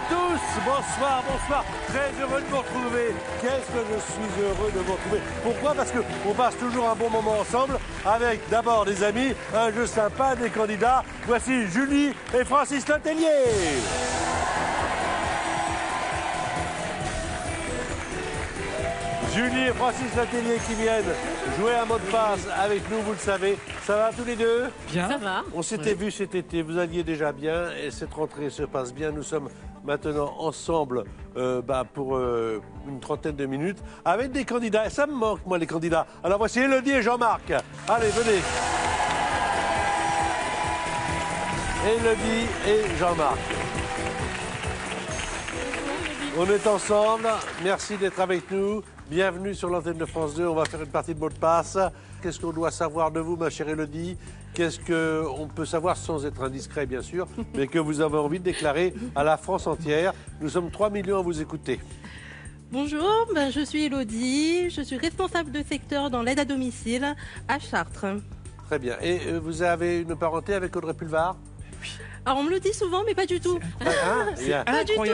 tous, bonsoir, bonsoir. Très heureux de vous retrouver. Qu'est-ce que je suis heureux de vous retrouver. Pourquoi? Parce qu'on passe toujours un bon moment ensemble avec d'abord des amis, un jeu sympa, des candidats. Voici Julie et Francis Letellier. Julie et Francis Letellier qui viennent jouer un mot de passe avec nous, vous le savez. Ça va tous les deux? Bien. Ça va. On s'était vu cet été, vous alliez déjà bien et cette rentrée se passe bien. Nous sommes maintenant ensemble pour une trentaine de minutes avec des candidats. Et ça me manque, moi, les candidats. Alors voici Élodie et Jean-Marc. Allez, venez. Élodie et Jean-Marc. On est ensemble. Merci d'être avec nous. Bienvenue sur l'antenne de France 2. On va faire une partie de mot de passe. Qu'est-ce qu'on doit savoir de vous, ma chère Élodie? Qu'est-ce qu'on peut savoir sans être indiscret, bien sûr, mais que vous avez envie de déclarer à la France entière? Nous sommes 3 millions à vous écouter. Bonjour, je suis Élodie, je suis responsable de secteur dans l'aide à domicile à Chartres. Très bien. Et vous avez une parenté avec Audrey Pulvar? Alors on me le dit souvent, mais pas du tout. Hein? Il y a, Pas du tout.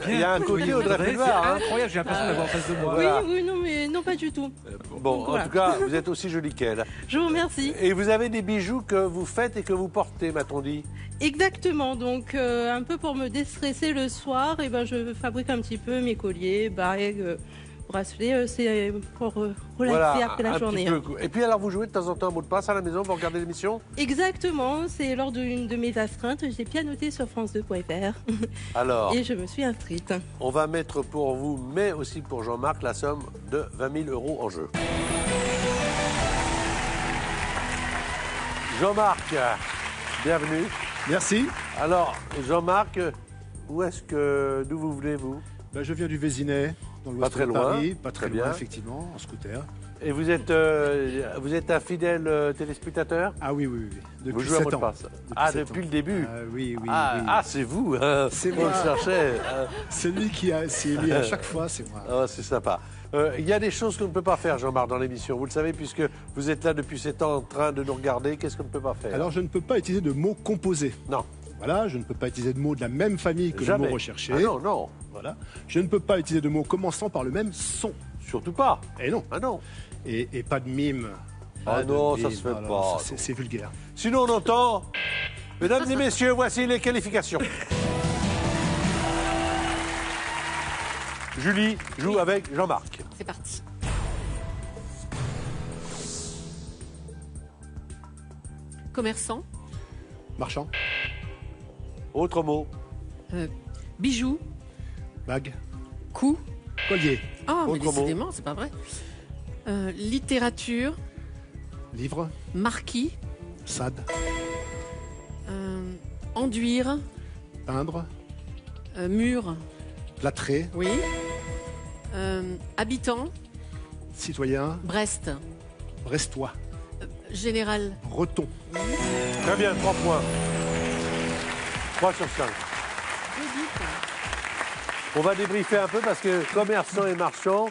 il y a un côté Audrey Pulvar. Hein? Incroyable, j'ai l'impression d'avoir en face de moi. Voilà. Oui, non, mais non, pas du tout. Bon, Voilà. en tout cas, vous êtes aussi jolie qu'elle. Je vous remercie. Et vous avez des bijoux que vous faites et que vous portez, m'a-t-on dit? Exactement, donc un peu pour me déstresser le soir, et je fabrique un petit peu mes colliers, bagues, bracelets, c'est pour relaxer après la un journée. petit peu. Et puis alors, vous jouez de temps en temps un mot de passe à la maison, vous regardez l'émission? Exactement, c'est lors d'une de mes astreintes, j'ai pianoté sur france2.fr Alors, et je me suis inscrite. on va mettre pour vous, mais aussi pour Jean-Marc, la somme de 20 000 € en jeu. Jean-Marc, bienvenue. Merci. Alors, Jean-Marc, d'où vous venez, vous? Je viens du Vésinet, dans l'ouest Pas très de loin. Paris. Pas très Très loin, bien. effectivement, en scooter. Et vous êtes un fidèle téléspectateur? Ah oui, oui, oui. Vous Depuis jouez à mot 7 de ans. passe. Ah, 7 depuis ans. le début? Oui, oui, Ah, oui. ah, c'est vous, hein. C'est On moi. le cherchait. C'est lui qui s'est élu à chaque fois, c'est moi. Ah, c'est sympa. Il y a des choses qu'on ne peut pas faire, Jean-Marc, dans l'émission. Vous le savez, puisque vous êtes là depuis 7 ans en train de nous regarder. Qu'est-ce qu'on ne peut pas faire? Alors, je ne peux pas utiliser de mots composés. Non. Voilà, je ne peux pas utiliser de mots de la même famille que Jamais. le mot recherché. Ah non, non. Voilà. Je ne peux pas utiliser de mots commençant par le même son. Surtout pas. Et non. Ah non. Et pas de mime. Ah Pas de non, ça mime. se fait Voilà, pas. ça, c'est vulgaire. Sinon, on entend. Mesdames et messieurs, voici les qualifications. Julie joue avec Jean-Marc. C'est parti. Commerçant, Marchand, Autre mot. bijoux, bague, cou. collier, Ah, mais Autre mot. décidément, c'est pas vrai. Littérature, livre, marquis, sade, enduire, peindre, mur, plâtrer, oui. Habitant, citoyen, Brest, brestois, général. breton. Très bien, 3 points. 3 sur 5. On va débriefer un peu parce que commerçant et marchand,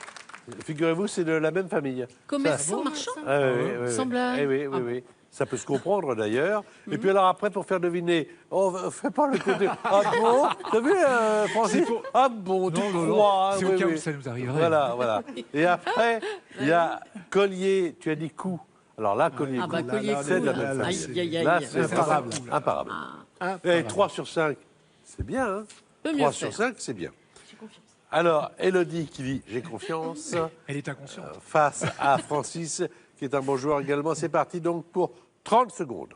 figurez-vous, c'est de la même famille. Commerçant, marchand. Ah, oui, oui, oui. Semblable. Eh oui, oui, Ah. oui. Ça peut se comprendre d'ailleurs. Et puis alors après, pour faire deviner, on fait pas le côté. Ah bon? T'as vu, Francis? Ah bon, tu crois? C'est Oui, au cas oui. où ça nous arriverait. Voilà, voilà. Et après, il y a collier, tu as dit cou. Alors là, collier, Ah bah, cou, collier, c'est de la cou, même là. famille. Aïe, aïe, aïe. Là, c'est Imparable. imparable. Ah, Et 3 sur 5, c'est bien, hein? peut mieux 3 faire. sur 5, c'est bien. Alors, Élodie qui dit « J'ai confiance Elle est inconsciente. » face à Francis, qui est un bon joueur également. C'est parti donc pour 30 secondes.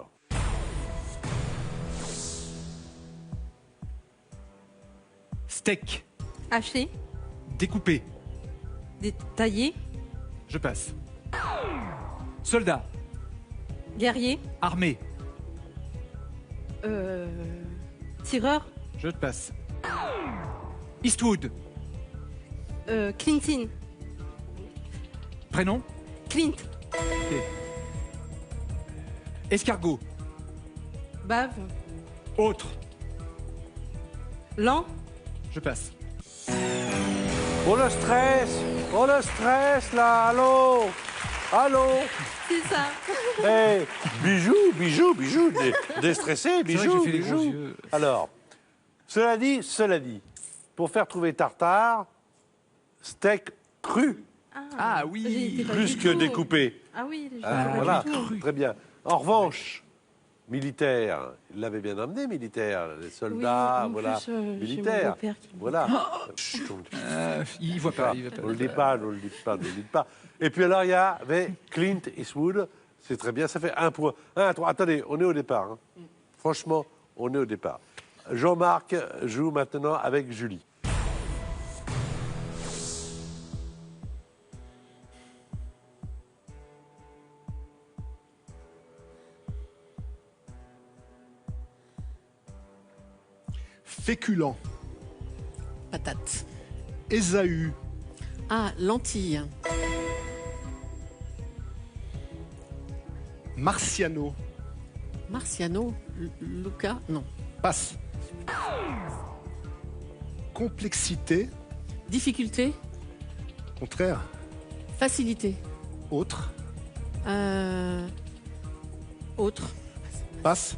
Steak, Haché, découpé, détaillé, je passe. Soldat, guerrier, armé, tireur, je te passe. Eastwood, Clinton, prénom, Clint, escargot, bave, autre, lent, je passe. Oh le stress là, allô? Allô? c'est ça. Hey, bijoux, déstressé, C'est vrai que bijoux, j'ai fait les gros bijoux. yeux. Alors, cela dit, pour faire trouver tartare, steak cru, Ah J'y oui. étais pas plus du que tout. découpé. Ah oui, j'y étais Ah, pas voilà, du tout. très bien. En revanche, militaire, il l'avait bien amené, militaire, les soldats, en voilà, plus, j'ai mon militaire, beau-père qui me voilà. Chut, on Il voit pas. Il voit pas. ne le dit pas, ne le dit pas, ne le dit pas. Et puis alors, il y avait Clint Eastwood, c'est très bien, ça fait 1 point. 1 à 3, attendez, on est au départ. Hein. Franchement, on est au départ. Jean-Marc joue maintenant avec Julie. Féculent. Patate. Ésaü. Ah, lentilles. Marciano. Marciano. Luca. Non. Passe. Complexité. Difficulté. Contraire. Facilité. Autre. Autre. Passe.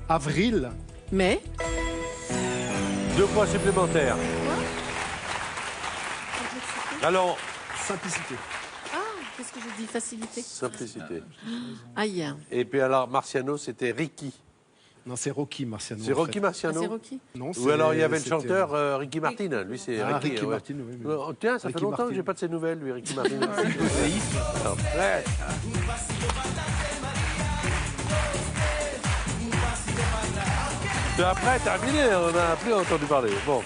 Avril. Mais. 2 points supplémentaires. Alors, Simplicité. Ah, qu'est-ce que j'ai dit? Facilité. simplicité. Aïe. Et puis alors, Marciano, c'était Ricky. Non, c'est Rocky Marciano. C'est en Rocky fait. Ah, Marciano. c'est Rocky. Non, Ou alors il y avait le c'était- chanteur Ricky Martin. Lui, c'est Ah, Ricky. Ricky ouais. Martin, oui, oui. Oh, tiens, ça Ricky fait longtemps Martin. que j'ai pas de ses nouvelles, lui, Ricky Martin. Ouais. Et après, terminé, on n'a plus entendu parler. Bon,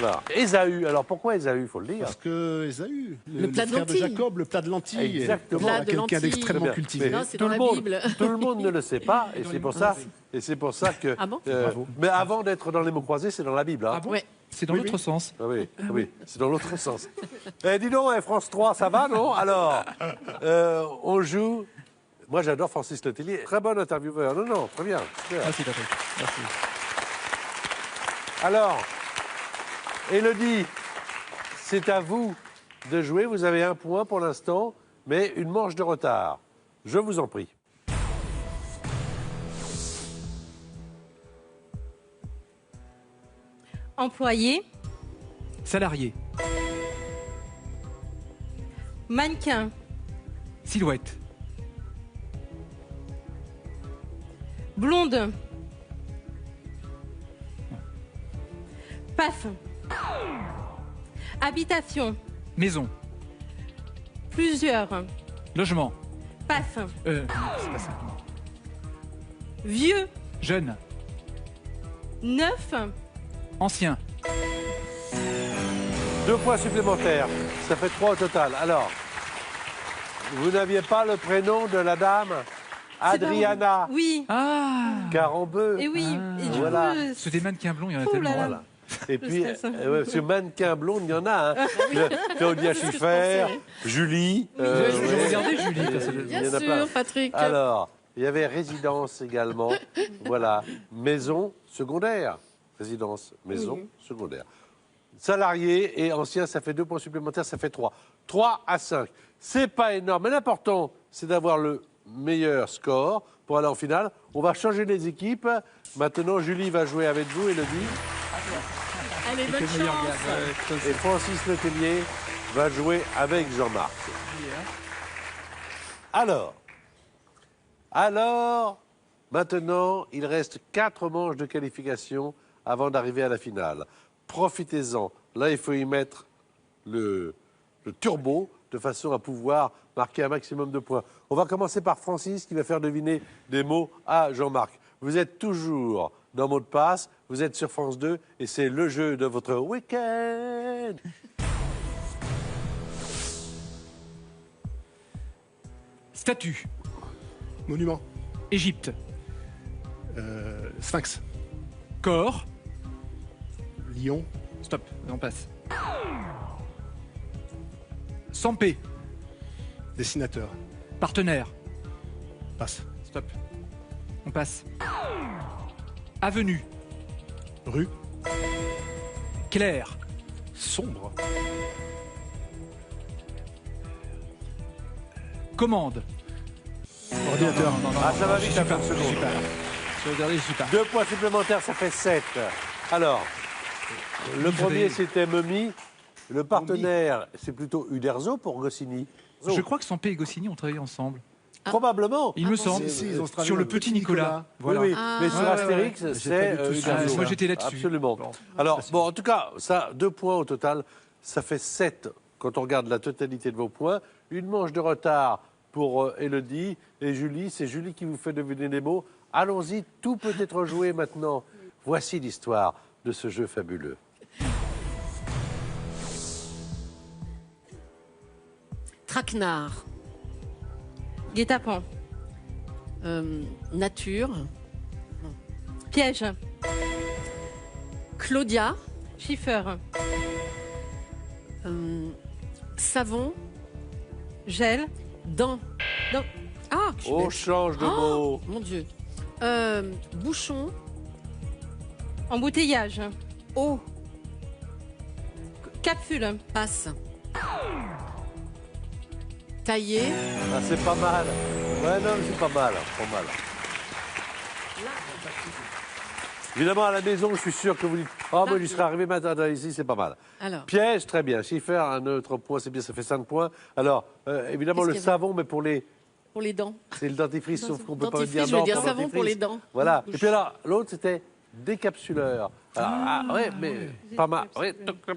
voilà. Ésaü, alors pourquoi Ésaü, il faut le dire? Parce que Ésaü, Le plat de frère de lentilles. Jacob, le plat de lentilles. Exactement. Plat de Quelqu'un lentilles. d'extrêmement Très bien. cultivé. Non, c'est tout dans le la monde, Bible. tout le monde ne le sait pas, et c'est pour ça que. Ah bon Bravo. Mais avant d'être dans les mots croisés, c'est dans la Bible. Hein. Ah bon Ouais. C'est dans Oui, l'autre oui. sens. Ah oui, oui, c'est dans l'autre sens. Eh, dis donc, France 3, ça va, non? Alors, on joue. Moi, j'adore Francis Letellier. Très bon intervieweur. Non, non, très bien. Super. Merci Patrick. Merci. Alors, Élodie, c'est à vous de jouer. Vous avez 1 point pour l'instant, mais une manche de retard. Je vous en prie. Employé, Salarié. mannequin, Silhouette. blonde, passe, habitation, Maison. plusieurs, Logement. passe, C'est pas ça. vieux, Jeune. neuf, Ancien. 2 points supplémentaires. Ça fait 3 au total. Alors, vous n'aviez pas le prénom de la dame Adriana oui, Ah Carambeu. et oui, et du Voilà. coup, C'est des mannequins blonds, il y en a Oh tellement. là là. Voilà. Et puis, stress. sur mannequin blonde, il y en a. Hein. Claudia Schiffer, Julie. Je ouais. regardais Julie. personnellement. Il y Bien en a plein. sûr, Patrick. Alors, il y avait résidence également. Voilà. Maison secondaire. Résidence, maison secondaire. Salarié et ancien, ça fait 2 points supplémentaires, ça fait 3. 3 à 5. C'est pas énorme, mais l'important, c'est d'avoir le meilleur score pour aller en finale. On va changer les équipes. Maintenant, Julie va jouer avec vous, Élodie. Allez, bonne Quel meilleur chance. gars. Ouais, Et Francis Letellier va jouer avec Jean-Marc. Alors, maintenant, il reste 4 manches de qualification avant d'arriver à la finale. Profitez-en. Là, il faut y mettre le turbo de façon à pouvoir marquer un maximum de points. On va commencer par Francis qui va faire deviner des mots à Jean-Marc. Vous êtes toujours dans Mot de passe, vous êtes sur France 2 et c'est le jeu de votre week-end. Statue. Monument. Égypte. Sphinx. Corps. Lion. Stop, on passe. Sampé. Dessinateur. Partenaire. Passe. Stop. On passe. Avenue. Rue. Clair. Sombre. Commande. Ordinateur. Ah, ça va vite, je ça suis fait pas. une Je suis seconde. pas. Je vais regarder, je suis pas. 2 points supplémentaires, ça fait 7. Alors, Le Livré. premier, c'était Memi. Le partenaire, c'est plutôt Uderzo pour Goscinny. Je crois que Sampé et Goscinny ont travaillé ensemble. Probablement. Il me semble. Si, ils ont travaillé Sur dans le petit Nicolas. Voilà. Oui, oui. Ah. Mais sur Ouais, Astérix, ouais. c'est J'ai pas du tout Uderzo. moi, j'étais là-dessus. Absolument. Alors, bon, en tout cas, ça, 2 points au total. Ça fait 7 quand on regarde la totalité de vos points. Une manche de retard pour Élodie et Julie. C'est Julie qui vous fait deviner les mots. Allons-y, tout peut être joué maintenant. Voici l'histoire de ce jeu fabuleux. Traquenard. Guet-apens. Nature. Piège. Claudia. Chiffeur. Savon. Gel. Dents. Dents. Ah, je suis On bête. change de mot. Mon Dieu. Bouchon. Embouteillage. Eau. Capsule. Passe. Taillé. Ah, c'est pas mal. Ouais, non, c'est pas mal. Pas mal. Évidemment, à la maison, je suis sûr que vous dites « Ah, moi, j'y serais arrivé maintenant ici, c'est pas mal. » Alors. Piège, très bien. Chiffre, un autre point, c'est bien, ça fait 5 points. Alors, évidemment, Qu'est-ce le qu'il y avait savon, mais pour les... Pour les dents. C'est le dentifrice, sauf qu'on peut pas dire Dentifrice, je veux dents dire pour savon pour dentifrice. les dents. Voilà. Bouche. Et puis alors, l'autre, c'était décapsuleur. Ouais, mais pas mal. Ouais,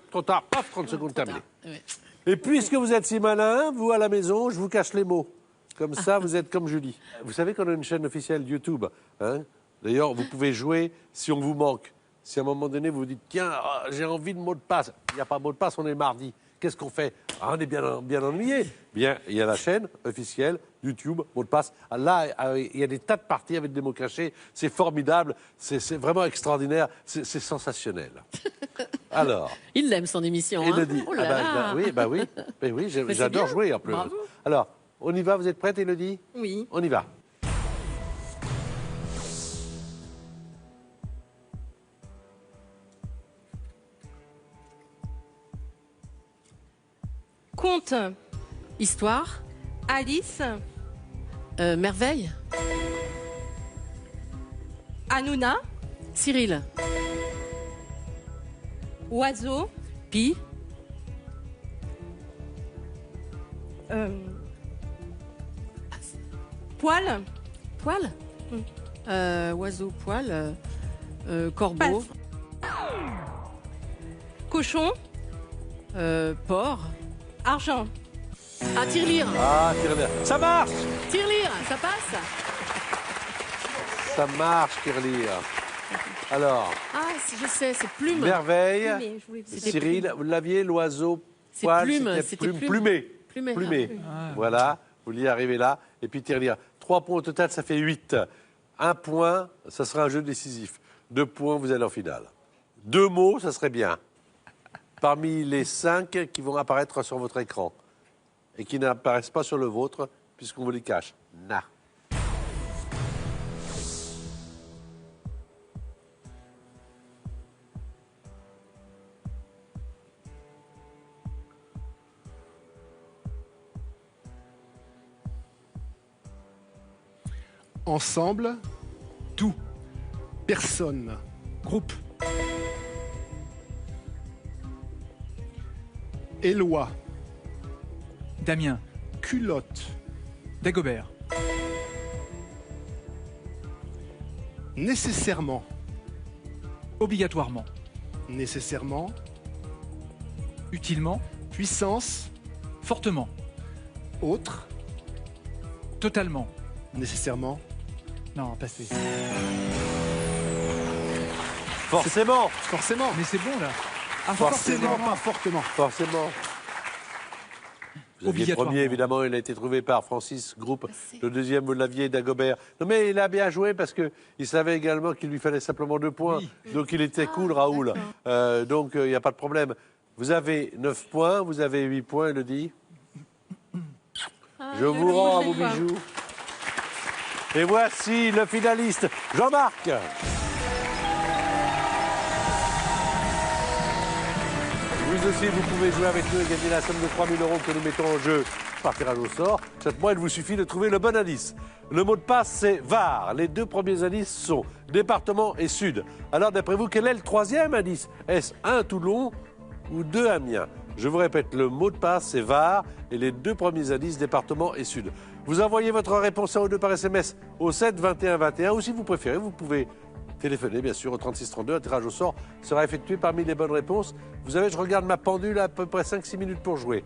trop tard. Paf, 30 secondes terminées. Ouais. Et puisque vous êtes si malin, vous, à la maison, je vous cache les mots. Comme ça, vous êtes comme Julie. Vous savez qu'on a une chaîne officielle YouTube. Hein. D'ailleurs, vous pouvez jouer si on vous manque. Si à un moment donné, vous vous dites, tiens, j'ai envie de mot de passe. Il n'y a pas de mot de passe, on est mardi. Qu'est-ce qu'on fait? On est bien ennuyé. Bien, il y a la chaîne officielle, YouTube, mot de passe. Là, il y a des tas de parties avec des mots cachés. C'est formidable. C'est vraiment extraordinaire. C'est sensationnel. Alors. Il l'aime son émission. Hein. Élodie. Oh là là. Oui, Mais oui, c'est j'adore bien. jouer en plus. Bravo. Alors, on y va, vous êtes prête, Élodie? Oui. On y va. Conte. Histoire. Alice. Merveille. Hanouna. Cyril. Oiseau. Pi. Poil. Poil. Oiseau, poil. Corbeau. Cochon. Porc. Argent. Ah, tirelire. Ah, tirelire. Ça marche. Tirelire, ça passe. Ça marche, tirelire. Alors, Ah, je sais, c'est plume. merveille. Mais je voulais- C'était Cyril, vous l'aviez, l'oiseau, C'est poil, plume, c'était c'était plume. plumé. Plumé. Plumé. Ah. Voilà, vous y arrivez là. Et puis tirelire. 3 points au total, ça fait 8. 1 point, ça sera un jeu décisif. 2 points, vous allez en finale. 2 mots, ça serait bien. Parmi les 5 qui vont apparaître sur votre écran et qui n'apparaissent pas sur le vôtre, puisqu'on vous les cache. Na. Ensemble, Tout. personne. Groupe. Éloi, Damien. culotte. Dagobert. Nécessairement. Obligatoirement. Nécessairement. Utilement. Puissance. Fortement. Autre. Totalement. Nécessairement. Non, passé. Forcément, Forcément. Mais c'est bon là. Ah, Forcément, pas fortement. forcément. Vous aviez le Obligatoirement. premier, évidemment, il a été trouvé par Francis Groupe. Le deuxième, vous l'aviez, Dagobert. Non, mais il a bien joué parce qu'il savait également qu'il lui fallait simplement 2 points. Oui. Donc il était cool, Raoul. Donc il n'y a pas de problème. Vous avez 9 points, vous avez 8 points, Élodie. Je vous rends à vos prochaine fois. bijoux. Et voici le finaliste, Jean-Marc. Vous aussi, vous pouvez jouer avec nous et gagner la somme de 3 000 € que nous mettons en jeu par tirage au sort. Cette fois, il vous suffit de trouver le bon indice. Le mot de passe, c'est Var. Les deux premiers indices sont département et sud. Alors, d'après vous, quel est le troisième indice? Est-ce 1 Toulon ou 2 Amiens? Je vous répète, le mot de passe, c'est Var. Et les deux premiers indices, département et sud. Vous envoyez votre réponse en O2 par SMS au 7 21 21. Ou si vous préférez, vous pouvez téléphoner, bien sûr, au 36 32. Un tirage au sort sera effectué parmi les bonnes réponses. Vous savez, je regarde ma pendule à peu près 5-6 minutes pour jouer.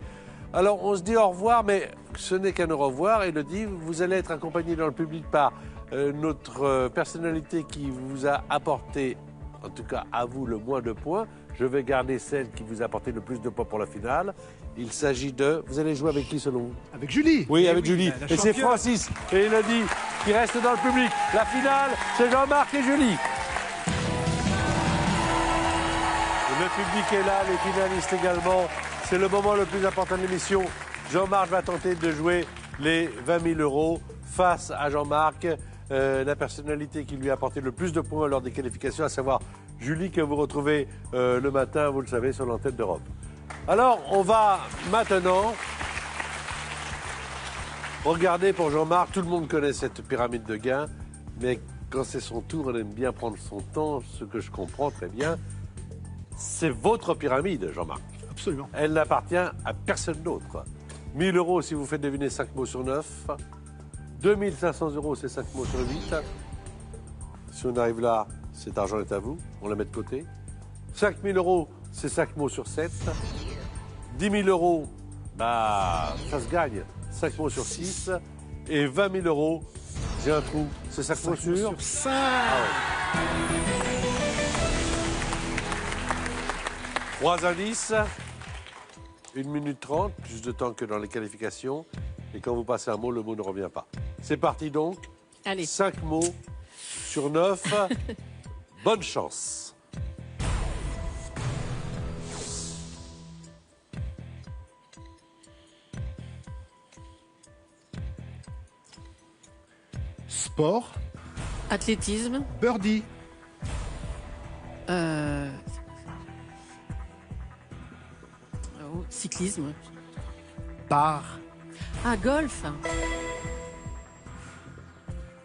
Alors, on se dit au revoir, mais ce n'est qu'un au revoir. Elodie, vous allez être accompagné dans le public par notre personnalité qui vous a apporté, en tout cas à vous, le moins de points. Je vais garder celle qui vous a apporté le plus de points pour la finale. Il s'agit de... Vous allez jouer avec qui, selon vous? Avec Julie. Oui, avec Julie. la Et c'est championne. Francis et Elodie qui restent dans le public. La finale, c'est Jean-Marc et Julie. Le public est là, les finalistes également. C'est le moment le plus important de l'émission. Jean-Marc va tenter de jouer les 20 000 € face à Jean-Marc, la personnalité qui lui a apporté le plus de points lors des qualifications, à savoir Julie, que vous retrouvez le matin, vous le savez, sur l'antenne d'Europe. Alors, on va maintenant regarder pour Jean-Marc. Tout le monde connaît cette pyramide de gains, mais quand c'est son tour, on aime bien prendre son temps, ce que je comprends très bien. C'est votre pyramide, Jean-Marc. Absolument. Elle n'appartient à personne d'autre. 1 000 € si vous faites deviner 5 mots sur 9. 2 500 € c'est 5 mots sur 8. Si on arrive là, cet argent est à vous. On la met de côté. 5 000 € c'est 5 mots sur 7. 10 000 €, bah, ça se gagne. 5 mots sur 6. Et 20 000 €, j'ai un trou. C'est 5 mots sur 5. 3 indices, 1 minute 30, plus de temps que dans les qualifications. Et quand vous passez un mot, le mot ne revient pas. C'est parti donc. Allez. 5 mots sur 9. Bonne chance. Sport. Athlétisme. Birdie. Cyclisme. Bar. Ah, golf.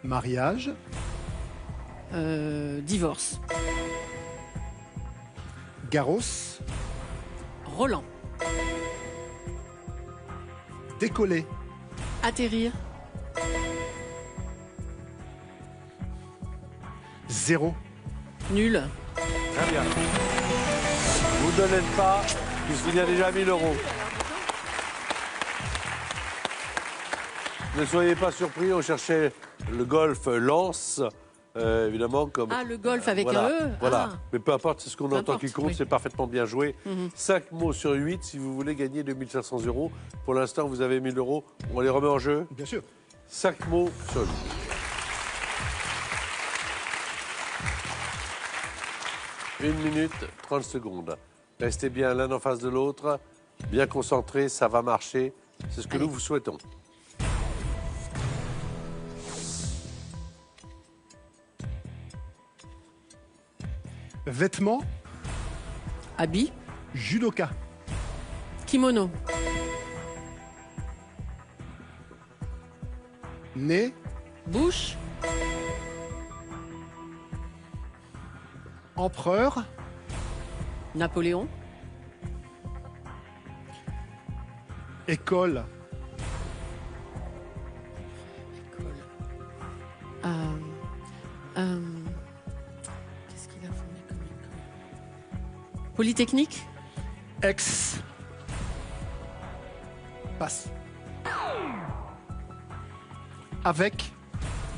Mariage. Divorce. Garros. Roland. Décoller. Atterrir. 0. Nul. Très bien. Vous ne l'êtes pas, puisqu'il y a déjà 1 000 €. Ne soyez pas surpris, on cherchait le golf lance, évidemment, comme... Ah, le golf avec voilà, un E. Voilà, Ah. mais peu importe, c'est ce qu'on Peu entend importe, qui compte, oui. c'est parfaitement bien joué. 5 mots sur 8, si vous voulez gagner 2 500 €. Pour l'instant, vous avez 1 000 €. On les remet en jeu. Bien sûr. 5 mots sur 8. Une minute, 30 secondes. Restez bien l'un en face de l'autre, bien concentrés, ça va marcher. C'est ce que Allez. nous vous souhaitons. Vêtements. Habit. Judoka. Kimono. Nez. Bouche. Empereur. Napoléon. École. Qu'est-ce qu'il a fondé comme école? Polytechnique. Ex. Passe. Avec.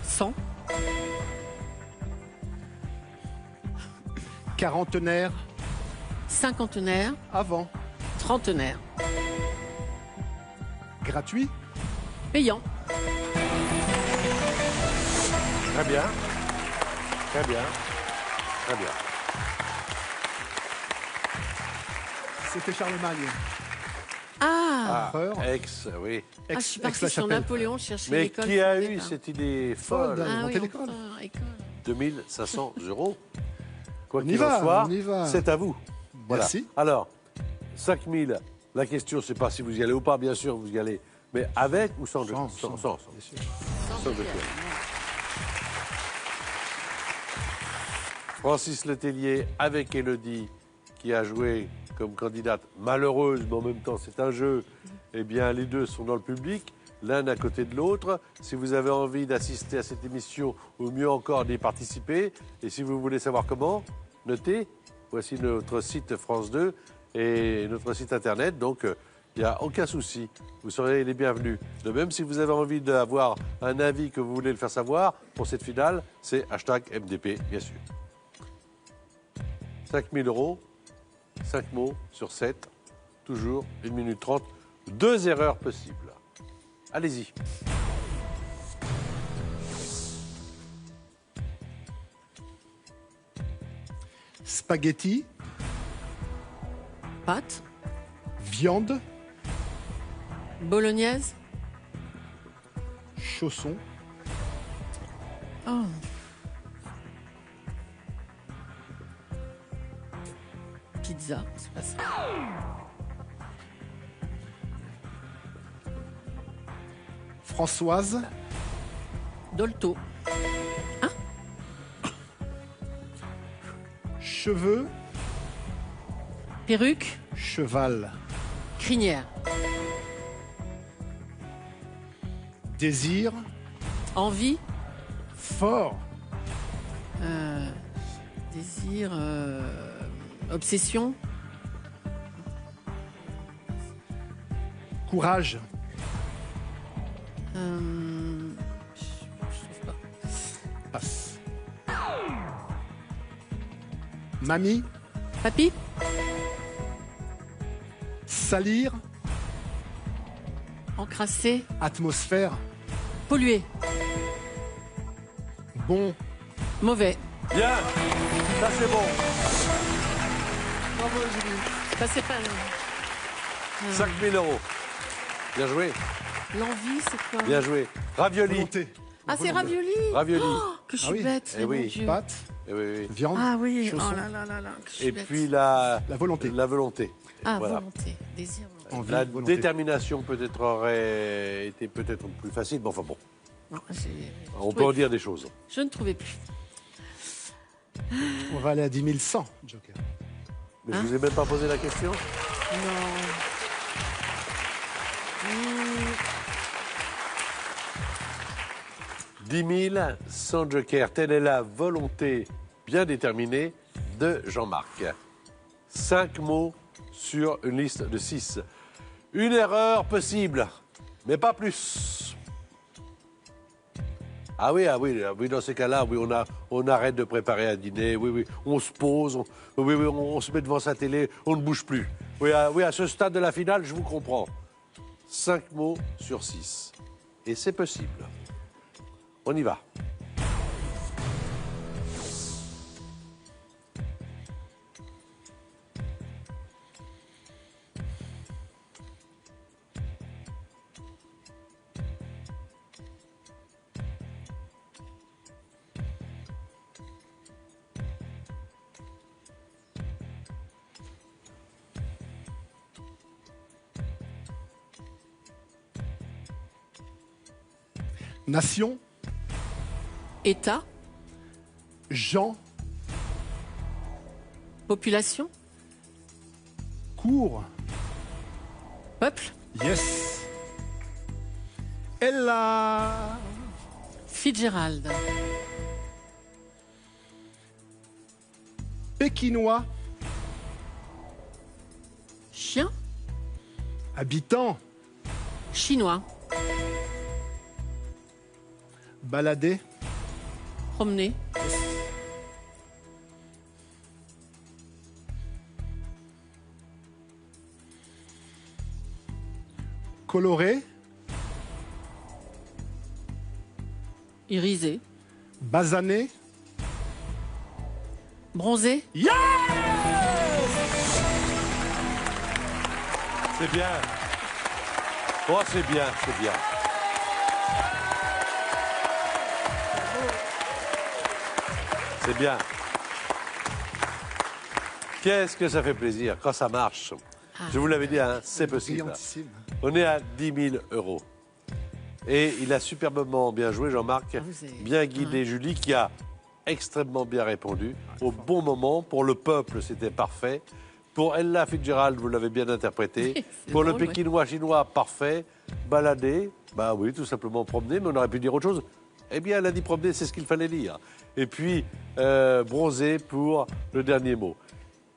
100. Quarantenaire. Cinquantenaire. Avant. Trentenaire. Gratuit. Payant. Très bien. Très bien. Très bien. C'était Charlemagne. Ah, Empereur. Ex, oui. je suis partie sur Aix-la-Chapelle. Napoléon, je cherchais Mais l'école. qui a fondée eu par- cette idée folle? Folle. Ah Inventer oui, l'école. enfin, école. 2 500 €. Quoi On y qu'il va, en soit, on y va. c'est à vous. Voilà. Merci. Alors, 5 000, la question, c'est pas si vous y allez ou pas, bien sûr, vous y allez Mais avec ou sans Sans, Joker? sans, bien sûr. Sans Joker. Francis Letellier avec Élodie, qui a joué comme candidate malheureuse, mais en même temps c'est un jeu. Eh bien, les deux sont dans le public, l'un à côté de l'autre. Si vous avez envie d'assister à cette émission, ou mieux encore d'y participer, et si vous voulez savoir comment, notez, voici notre site France 2 et notre site internet, donc il n'y a aucun souci, vous serez les bienvenus. De même, si vous avez envie d'avoir un avis que vous voulez le faire savoir pour cette finale, c'est #MDP, bien sûr. 5 000 €, 5 mots sur 7, toujours 1 minute 30, 2 erreurs possibles. Allez-y. Spaghetti, Pâte. viande, Bolognaise. chausson, Oh. Pizza. C'est pas ça. Françoise, Dolto. cheveux, Perruque. cheval, Crinière. désir, Envie. fort, Désir. Obsession. courage, Je trouve pas. passe. Mamie, Papy. salir, Encrassé. atmosphère, Pollué. bon, Mauvais. Bien, ça c'est bon. Bravo Julie. Ça, c'est pas. 5 000 €. Bien joué, L'envie, c'est quoi? bien joué. Ravioli. volonté. Ah, c'est ravioli. Ravioli. Oh, que je suis Ah oui. bête. Eh mon oui. Dieu. Pâte, Eh oui, oui. viande, Ah oui. chausson, Oh là là là là. Que je suis Et bête. puis la volonté. La volonté. Ah, Voilà. volonté. Désir. Volonté. envie, La volonté. détermination peut-être aurait été peut-être plus facile, mais enfin bon, Non, on peut en dire des choses. Je ne trouvais plus. On va aller à 10 100, Joker. Mais je vous ai même pas posé la question. Non. 10 000 sans joker. Telle est la volonté bien déterminée de Jean-Marc. 5 mots sur une liste de 6. Une erreur possible, mais pas plus. Ah oui, dans ces cas-là, oui, on arrête de préparer un dîner, oui, on se pose, on se met devant sa télé, on ne bouge plus. Oui, à ce stade de la finale, je vous comprends. 5 mots sur 6. Et c'est possible. On y va. Nation, État. Jean, Population. cours, Peuple. yes. Ella, Fitzgerald. Pékinois, Chien. habitant, Chinois. balader, Promener. coloré, Irisé. basané, Bronzé. C'est bien. Oh, c'est bien, c'est bien. C'est bien. Qu'est-ce que ça fait plaisir quand ça marche. Je vous l'avais dit, hein, c'est possible. brillantissime. On est à 10 000 euros. Et il a superbement bien joué, Jean-Marc, vous avez- bien guidé Julie, qui a extrêmement bien répondu, au bon moment. Pour le peuple, c'était parfait. Pour Ella Fitzgerald, vous l'avez bien interprété. C'est Pour le drôle, ouais. Pékinois chinois, parfait. Balader, bah oui, tout simplement promener, mais on aurait pu dire autre chose. Eh bien, elle a dit promener, c'est ce qu'il fallait dire. Et puis, bronzer pour le dernier mot.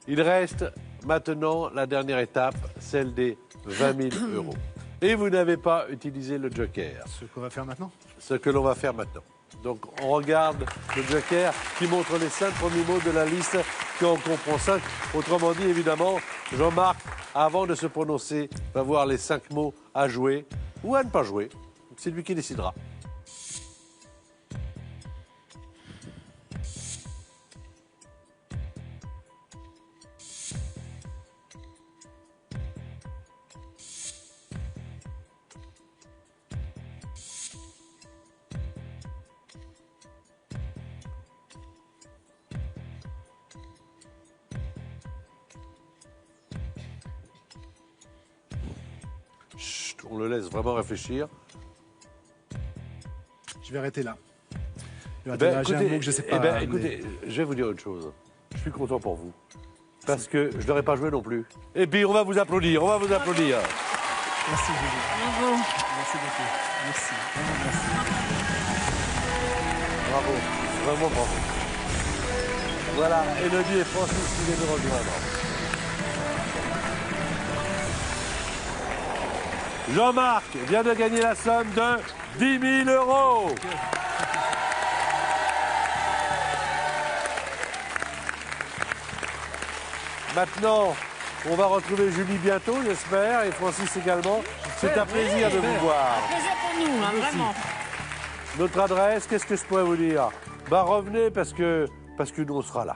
Il reste maintenant la dernière étape, celle des 20 000 euros. Et vous n'avez pas utilisé le joker, Ce qu'on va faire maintenant. ce que l'on va faire maintenant. Donc, on regarde le joker qui montre les 5 premiers mots de la liste, qui en comprend 5. Autrement dit, évidemment, Jean-Marc, avant de se prononcer, va voir les 5 mots à jouer ou à ne pas jouer. C'est lui qui décidera. Chut, on le laisse vraiment réfléchir. Je vais arrêter là. Je vais Ben, arrêter là. J'ai un mot que je sais pas. eh ben, mais- écoutez, je vais vous dire une chose. Je suis content pour vous. Parce que je n'aurais pas joué non plus. Et puis, on va vous applaudir, on va vous applaudir. Merci, Julie. Bravo. Merci beaucoup. Merci. Vraiment, merci. Bravo, vraiment bravo. Voilà, Élodie et Francis qui viennent nous rejoindre. Jean-Marc vient de gagner la somme de 10 000 euros. Maintenant, on va retrouver Julie bientôt, j'espère, et Francis également. C'est un plaisir de vous voir. Plaisir pour nous, hein, vraiment. Notre adresse, qu'est-ce que je pourrais vous dire? Bah revenez parce que nous on sera là.